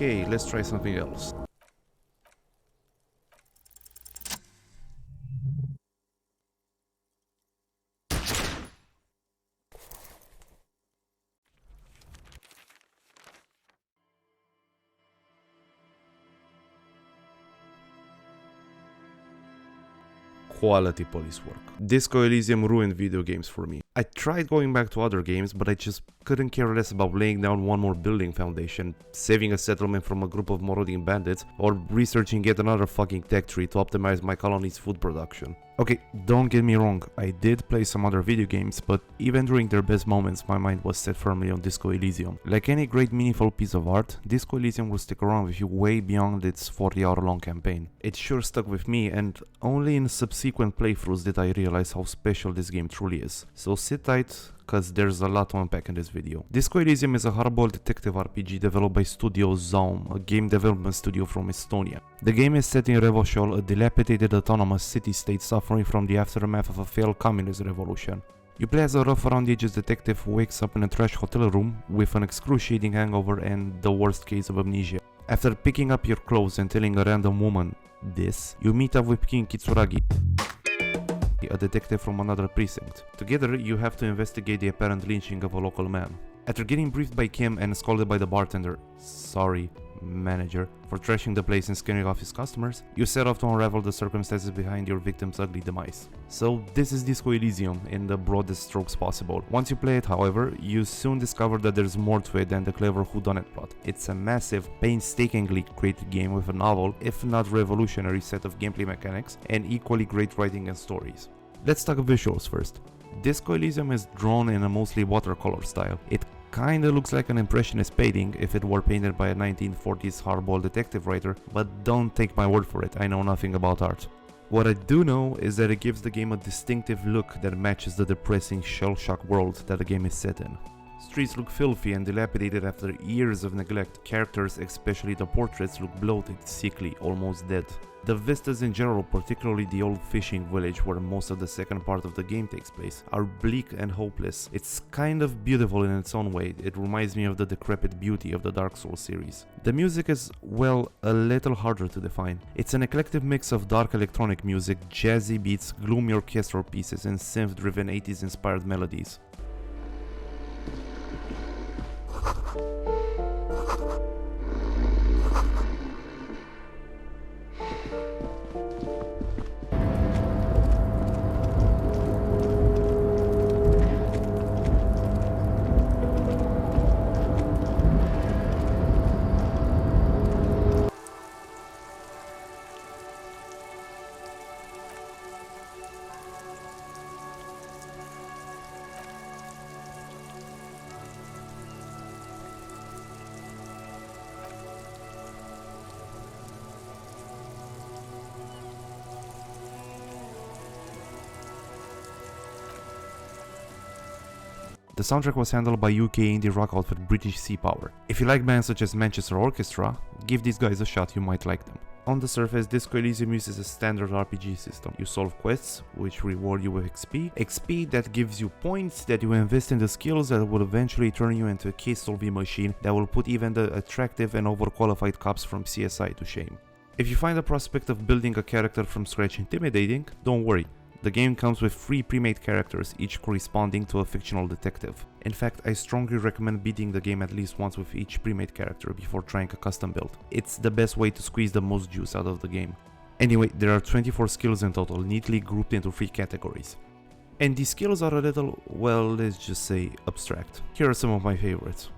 Okay, let's try something else. Quality police work. Disco Elysium ruined video games for me. I tried going back to other games, but I just couldn't care less about laying down one more building foundation, saving a settlement from a group of marauding bandits, or researching yet another fucking tech tree to optimize my colony's food production. Okay, don't get me wrong, I did play some other video games, but even during their best moments my mind was set firmly on Disco Elysium. Like any great meaningful piece of art, Disco Elysium will stick around with you way beyond its 40-hour long campaign. It sure stuck with me, and only in subsequent playthroughs did I realize how special this game truly is. So sit tight, cause there's a lot to unpack in this video. Disco Elysium is a hardboiled detective RPG developed by Studio M.O.O.N, a game development studio from Estonia. The game is set in Revoshol, a dilapidated autonomous city-state suffering from the aftermath of a failed communist revolution. You play as a rough around the edges detective who wakes up in a trash hotel room with an excruciating hangover and the worst case of amnesia. After picking up your clothes and telling a random woman this, you meet up with King Kitsuragi, a detective from another precinct. Together, you have to investigate the apparent lynching of a local man. After getting briefed by Kim and scolded by the bartender, manager, for trashing the place and scaring off his customers, you set off to unravel the circumstances behind your victim's ugly demise. So this is Disco Elysium in the broadest strokes possible. Once you play it, however, you soon discover that there's more to it than the clever whodunit plot. It's a massive, painstakingly created game with a novel, if not revolutionary set of gameplay mechanics and equally great writing and stories. Let's talk visuals first. Disco Elysium is drawn in a mostly watercolor style. It kinda looks like an impressionist painting if it were painted by a 1940s hardboiled detective writer, but don't take my word for it, I know nothing about art. What I do know is that it gives the game a distinctive look that matches the depressing shell-shock world that the game is set in. Streets look filthy and dilapidated after years of neglect. Characters, especially the portraits, look bloated, sickly, almost dead. The vistas in general, particularly the old fishing village where most of the second part of the game takes place, are bleak and hopeless. It's kind of beautiful in its own way. It reminds me of the decrepit beauty of the Dark Souls series. The music is, well, a little harder to define. It's an eclectic mix of dark electronic music, jazzy beats, gloomy orchestral pieces, and synth-driven 80s inspired melodies. The soundtrack was handled by UK indie rock outfit British Sea Power. If you like bands such as Manchester Orchestra, give these guys a shot, you might like them. On the surface, Disco Elysium uses a standard RPG system. You solve quests, which reward you with XP that gives you points that you invest in the skills that will eventually turn you into a case-solving machine that will put even the attractive and overqualified cops from CSI to shame. If you find the prospect of building a character from scratch intimidating, don't worry. The game comes with 3 pre-made characters, each corresponding to a fictional detective. In fact, I strongly recommend beating the game at least once with each pre-made character before trying a custom build. It's the best way to squeeze the most juice out of the game. Anyway, there are 24 skills in total, neatly grouped into 3 categories. And these skills are a little, well, let's just say, abstract. Here are some of my favorites.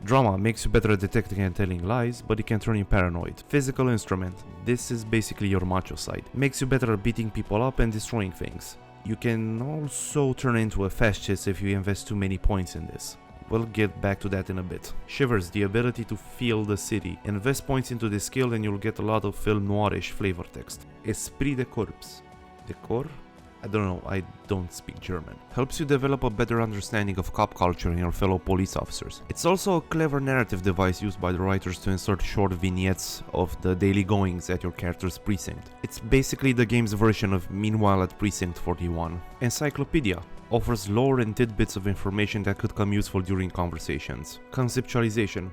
Drama makes you better at detecting and telling lies, but it can turn you paranoid. Physical instrument, this is basically your macho side. Makes you better at beating people up and destroying things. You can also turn into a fascist if you invest too many points in this. We'll get back to that in a bit. Shivers, the ability to feel the city. Invest points into this skill and you'll get a lot of film noirish flavor text. Esprit de corps. Decor? I don't know, I don't speak German. Helps you develop a better understanding of cop culture and your fellow police officers. It's also a clever narrative device used by the writers to insert short vignettes of the daily goings at your character's precinct. It's basically the game's version of Meanwhile at Precinct 41. Encyclopedia offers lore and tidbits of information that could come useful during conversations. Conceptualization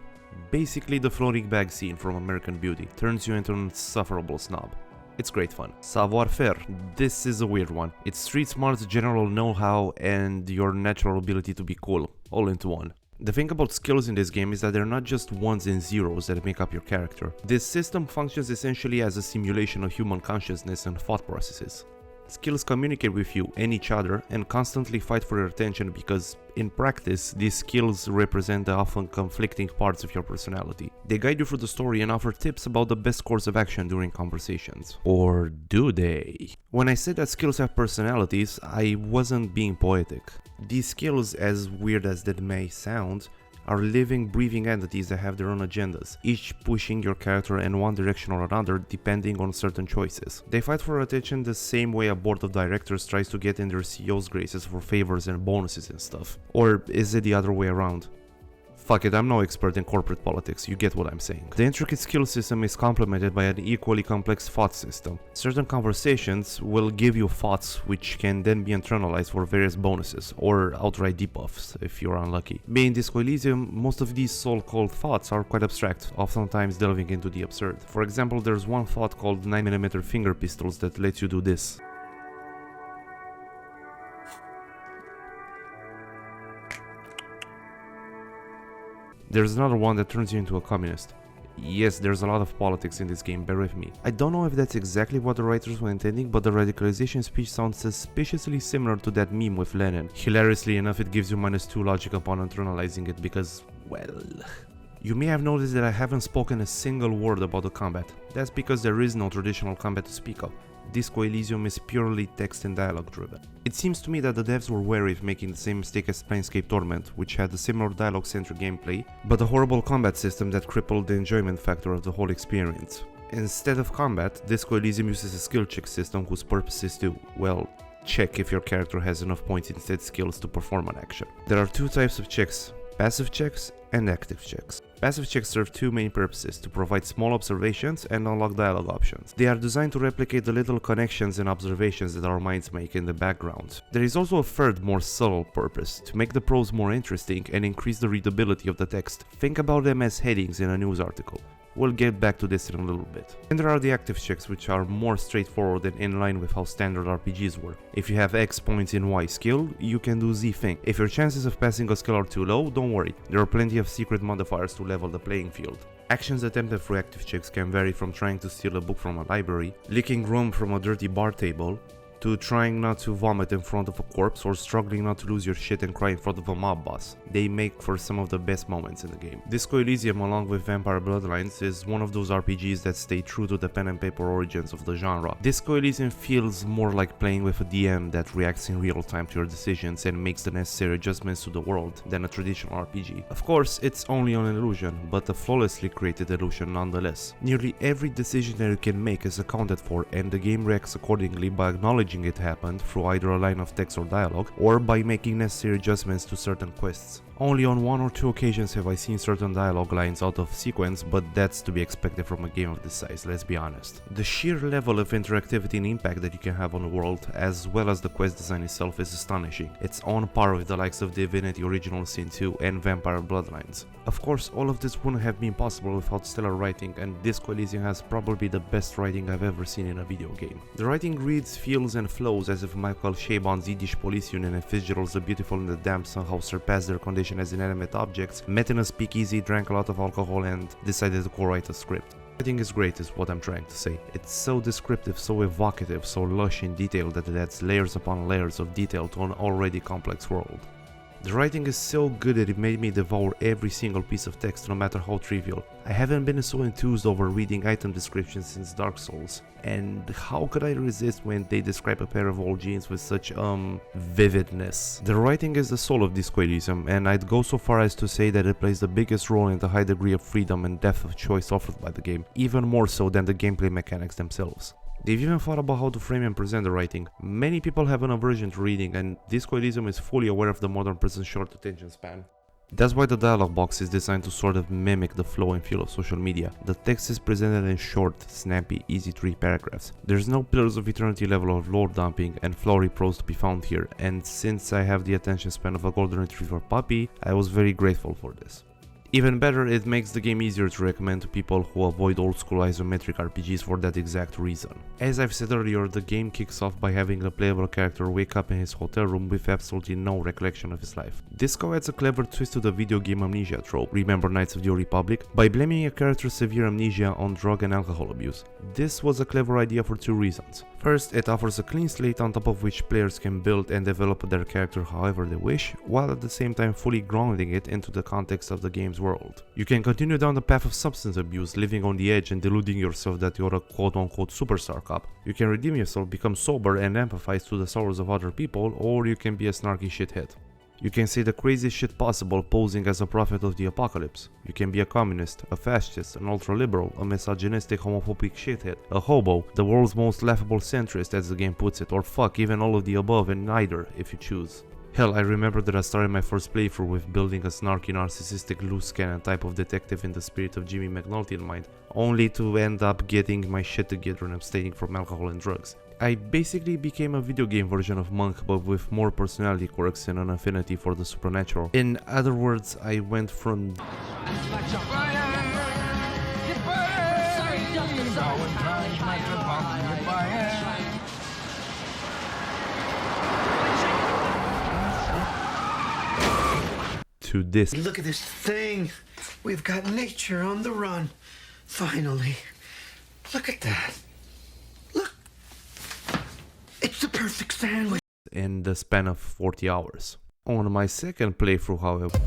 Basically the floating bag scene from American Beauty turns you into an insufferable snob. It's great fun. Savoir-faire. This is a weird one. It's street smart, general know-how, and your natural ability to be cool, all into one. The thing about skills in this game is that they're not just ones and zeros that make up your character. This system functions essentially as a simulation of human consciousness and thought processes. Skills communicate with you and each other and constantly fight for your attention because, in practice, these skills represent the often conflicting parts of your personality. They guide you through the story and offer tips about the best course of action during conversations. Or do they? When I said that skills have personalities, I wasn't being poetic. These skills, as weird as that may sound, are living, breathing entities that have their own agendas, each pushing your character in one direction or another depending on certain choices. They fight for attention the same way a board of directors tries to get in their CEO's graces for favors and bonuses and stuff. Or is it the other way around? Fuck it, I'm no expert in corporate politics, you get what I'm saying. The intricate skill system is complemented by an equally complex thought system. Certain conversations will give you thoughts which can then be internalized for various bonuses, or outright debuffs if you're unlucky. Being Disco Elysium, most of these so-called thoughts are quite abstract, oftentimes delving into the absurd. For example, there's one thought called 9mm finger pistols that lets you do this. There's another one that turns you into a communist. Yes, there's a lot of politics in this game, bear with me. I don't know if that's exactly what the writers were intending, but the radicalization speech sounds suspiciously similar to that meme with Lenin. Hilariously enough, it gives you -2 logic upon internalizing it because, well... You may have noticed that I haven't spoken a single word about the combat. That's because there is no traditional combat to speak of. Disco Elysium is purely text and dialogue driven. It seems to me that the devs were wary of making the same mistake as Planescape Torment, which had a similar dialogue-centric gameplay, but a horrible combat system that crippled the enjoyment factor of the whole experience. Instead of combat, Disco Elysium uses a skill check system whose purpose is to, well, check if your character has enough points in said skills to perform an action. There are two types of checks: passive checks and active checks. Passive checks serve two main purposes: to provide small observations and unlock dialogue options. They are designed to replicate the little connections and observations that our minds make in the background. There is also a third, more subtle purpose: to make the prose more interesting and increase the readability of the text. Think about them as headings in a news article. We'll get back to this in a little bit. And there are the active checks, which are more straightforward and in line with how standard RPGs work. If you have X points in Y skill, you can do Z thing. If your chances of passing a skill are too low, don't worry, there are plenty of secret modifiers to level the playing field. Actions attempted through active checks can vary from trying to steal a book from a library, licking rum from a dirty bar table, to trying not to vomit in front of a corpse or struggling not to lose your shit and cry in front of a mob boss. They make for some of the best moments in the game. Disco Elysium, along with Vampire Bloodlines, is one of those RPGs that stay true to the pen and paper origins of the genre. Disco Elysium feels more like playing with a DM that reacts in real time to your decisions and makes the necessary adjustments to the world than a traditional RPG. Of course, it's only an illusion, but a flawlessly created illusion nonetheless. Nearly every decision that you can make is accounted for, and the game reacts accordingly by acknowledging it happened through either a line of text or dialogue, or by making necessary adjustments to certain quests. Only on 1 or 2 occasions have I seen certain dialogue lines out of sequence, but that's to be expected from a game of this size, let's be honest. The sheer level of interactivity and impact that you can have on the world, as well as the quest design itself, is astonishing. It's on par with the likes of Divinity Original Sin 2 and Vampire Bloodlines. Of course, all of this wouldn't have been possible without stellar writing, and Disco Elysium has probably the best writing I've ever seen in a video game. The writing reads, feels and flows as if Michael Chabon's Yiddish police union and Fitzgerald's The Beautiful and the Damned somehow surpassed their condition as inanimate objects, met in a speakeasy, drank a lot of alcohol and decided to co-write a script. Writing is great is what I'm trying to say. It's so descriptive, so evocative, so lush in detail that it adds layers upon layers of detail to an already complex world. The writing is so good that it made me devour every single piece of text, no matter how trivial. I haven't been so enthused over reading item descriptions since Dark Souls, and how could I resist when they describe a pair of old jeans with such, vividness. The writing is the soul of Disco Elysium, and I'd go so far as to say that it plays the biggest role in the high degree of freedom and depth of choice offered by the game, even more so than the gameplay mechanics themselves. They've even thought about how to frame and present the writing. Many people have an aversion to reading, and Disco Elysium is fully aware of the modern person's short attention span. That's why the dialogue box is designed to sort of mimic the flow and feel of social media. The text is presented in short, snappy, easy to read paragraphs. There's no Pillars of Eternity level of lore dumping and flowery prose to be found here, and since I have the attention span of a golden retriever puppy, I was very grateful for this. Even better, it makes the game easier to recommend to people who avoid old school isometric RPGs for that exact reason. As I've said earlier, the game kicks off by having a playable character wake up in his hotel room with absolutely no recollection of his life. Disco adds a clever twist to the video game amnesia trope, remember Knights of the Old Republic, by blaming a character's severe amnesia on drug and alcohol abuse. This was a clever idea for two reasons. First, it offers a clean slate on top of which players can build and develop their character however they wish, while at the same time fully grounding it into the context of the game's world. You can continue down the path of substance abuse, living on the edge and deluding yourself that you're a quote-unquote superstar cop. You can redeem yourself, become sober and empathize to the sorrows of other people, or you can be a snarky shithead. You can say the craziest shit possible posing as a prophet of the apocalypse. You can be a communist, a fascist, an ultra-liberal, a misogynistic homophobic shithead, a hobo, the world's most laughable centrist as the game puts it, or fuck, even all of the above and neither if you choose. Hell, I remember that I started my first playthrough with building a snarky narcissistic loose cannon type of detective in the spirit of Jimmy McNulty in mind, only to end up getting my shit together and abstaining from alcohol and drugs. I basically became a video game version of Monk, but with more personality quirks and an affinity for the supernatural. In other words, I went from to this. Look at this thing. We've got nature on the run. Finally. Look at that. Look. It's the perfect sandwich. In the span of 40 hours. On my second playthrough, however,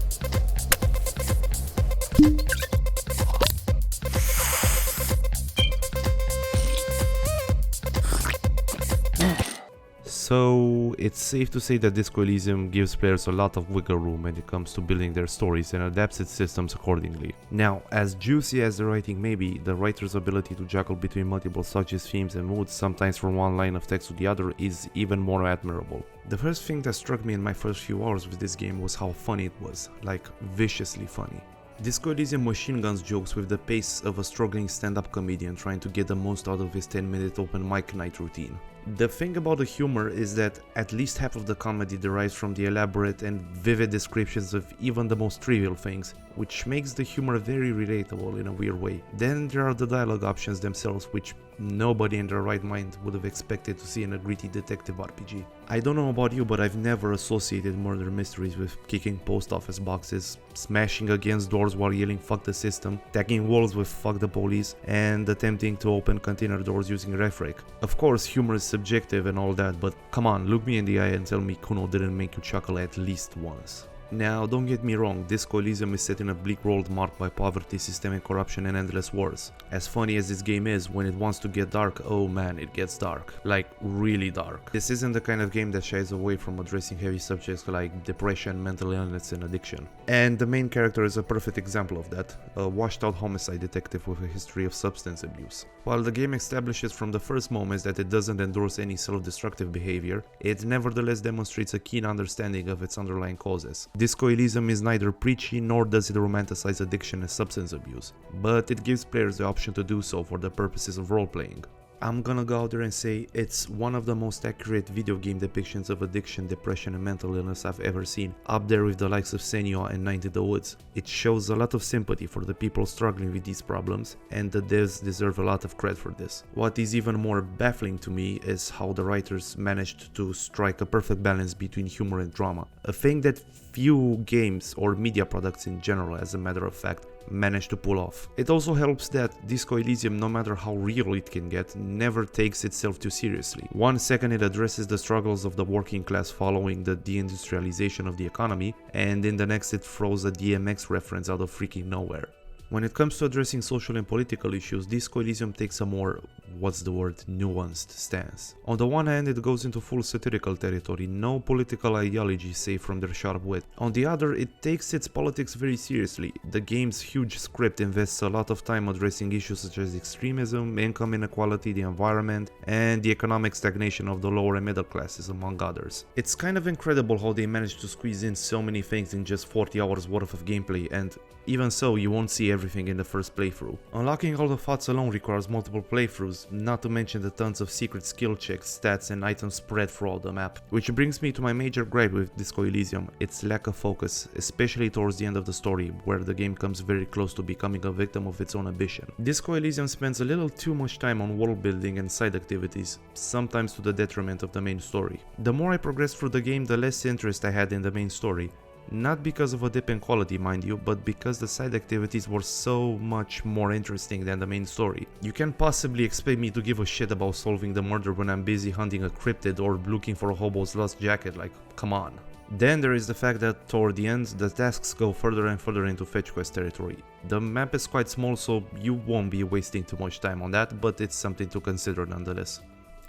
so it's safe to say that Disco Elysium gives players a lot of wiggle room when it comes to building their stories and adapts its systems accordingly. Now, as juicy as the writing may be, the writer's ability to juggle between multiple subjects, themes and moods, sometimes from one line of text to the other, is even more admirable. The first thing that struck me in my first few hours with this game was how funny it was, like viciously funny. Disco Elysium machine guns jokes with the pace of a struggling stand-up comedian trying to get the most out of his 10-minute open mic night routine. The thing about the humor is that at least half of the comedy derives from the elaborate and vivid descriptions of even the most trivial things, which makes the humor very relatable in a weird way. Then there are the dialogue options themselves, which nobody in their right mind would have expected to see in a gritty detective RPG. I don't know about you, but I've never associated murder mysteries with kicking post office boxes, smashing against doors while yelling fuck the system, tagging walls with fuck the police, and attempting to open container doors using ref rake. Of course, humor is subjective and all that, but come on, look me in the eye and tell me Kuno didn't make you chuckle at least once. Now, don't get me wrong, Disco Elysium is set in a bleak world marked by poverty, systemic corruption and endless wars. As funny as this game is, when it wants to get dark, oh man, it gets dark. Like, really dark. This isn't the kind of game that shies away from addressing heavy subjects like depression, mental illness and addiction. And the main character is a perfect example of that, a washed-out homicide detective with a history of substance abuse. While the game establishes from the first moments that it doesn't endorse any self-destructive behavior, it nevertheless demonstrates a keen understanding of its underlying causes. Disco Elysium is neither preachy nor does it romanticize addiction and substance abuse, but it gives players the option to do so for the purposes of role-playing. I'm gonna go out there and say it's one of the most accurate video game depictions of addiction, depression and mental illness I've ever seen, up there with the likes of Senua and Night in the Woods. It shows a lot of sympathy for the people struggling with these problems, and the devs deserve a lot of credit for this. What is even more baffling to me is how the writers managed to strike a perfect balance between humor and drama, a thing that few games or media products in general, as a matter of fact, managed to pull off. It also helps that Disco Elysium, no matter how real it can get, never takes itself too seriously. One second it addresses the struggles of the working class following the deindustrialization of the economy, and in the next it throws a DMX reference out of freaking nowhere. When it comes to addressing social and political issues, Disco Elysium takes a more, nuanced stance. On the one hand, it goes into full satirical territory, no political ideology save from their sharp wit. On the other, it takes its politics very seriously. The game's huge script invests a lot of time addressing issues such as extremism, income inequality, the environment, and the economic stagnation of the lower and middle classes, among others. It's kind of incredible how they managed to squeeze in so many things in just 40 hours worth of gameplay, and even so, you won't see everything in the first playthrough. Unlocking all the thoughts alone requires multiple playthroughs, items, not to mention the tons of secret skill checks, stats and items spread throughout the map. Which brings me to my major gripe with Disco Elysium, its lack of focus, especially towards the end of the story, where the game comes very close to becoming a victim of its own ambition. Disco Elysium spends a little too much time on world building and side activities, sometimes to the detriment of the main story. The more I progressed through the game, the less interest I had in the main story. Not because of a dip in quality, mind you, but because the side activities were so much more interesting than the main story. You can't possibly expect me to give a shit about solving the murder when I'm busy hunting a cryptid or looking for a hobo's lost jacket, like, come on. Then there is the fact that toward the end, the tasks go further and further into fetch quest territory. The map is quite small, so you won't be wasting too much time on that, but it's something to consider nonetheless.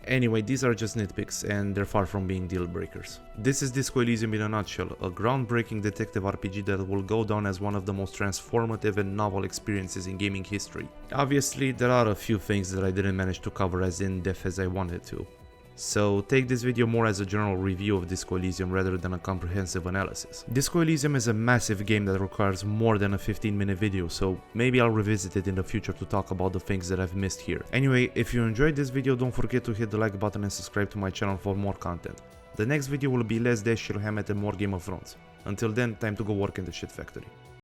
Anyway, these are just nitpicks, and they're far from being deal breakers. This is Disco Elysium in a nutshell, a groundbreaking detective RPG that will go down as one of the most transformative and novel experiences in gaming history. Obviously, there are a few things that I didn't manage to cover as in-depth as I wanted to. So take this video more as a general review of Disco Elysium rather than a comprehensive analysis. Disco Elysium is a massive game that requires more than a 15-minute video, so maybe I'll revisit it in the future to talk about the things that I've missed here. Anyway, if you enjoyed this video, don't forget to hit the like button and subscribe to my channel for more content. The next video will be less Dash Shield Hammett and more Game of Thrones. Until then, time to go work in the shit factory.